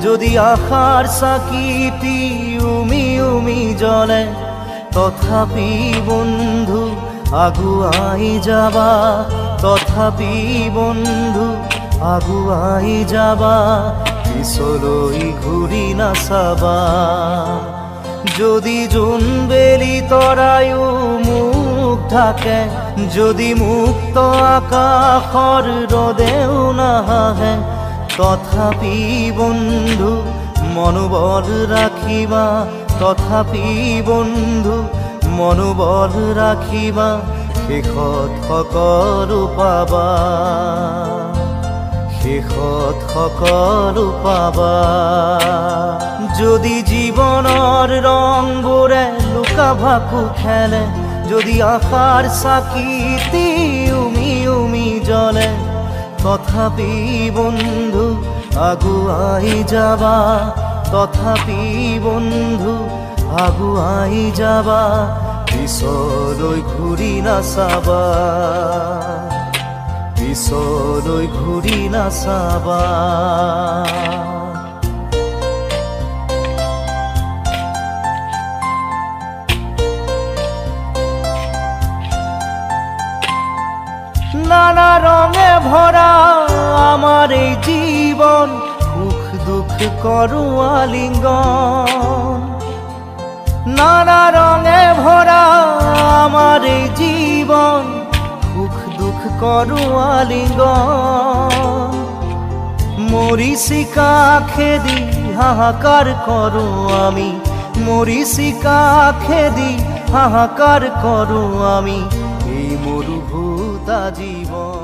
যদি আশাৰ চাকিটি উমি উমি জ্বলে তথাপি বন্ধু আগুৱাই যাবা তথাপি বন্ধু আগুৱাই যাবা পিছলৈ ঘূৰি নাচাবা যদি জোনবেলি তৰায়ো মুখ ঢাকে যদি মুক্ত আকাশৰ ৰদেও নাহে তথাপি বন্ধু মনোবল ৰাখিবা তথাপি বন্ধু মনোবল ৰাখিবা শেষত সকলো পাবা শেষত সকলো পাবা যদি জীৱনৰ ৰংবোৰে লুকা ভাকু খেলে যদি আশাৰ চাকিটি উমি উমি জ্বলে তথাপি বন্ধু আগুৱাই যাবা তথাপি বন্ধু আগুৱাই যাবা পিছলৈ ঘূৰি নাচাবা পিছলৈ ঘূৰি নাচাবা নানা রঙে ভরা আমার এই জীবন সুখ দুঃখ করু আলিঙ্গন নানা রঙে ভরা আমার এই জীবন সুখ দুঃখ করু আলিঙ্গন মরিচিকা খেদি হাহাকার করু আমি মরিচিকা খেদি হাহাকার করু আমি এই মরুভূতা জীবন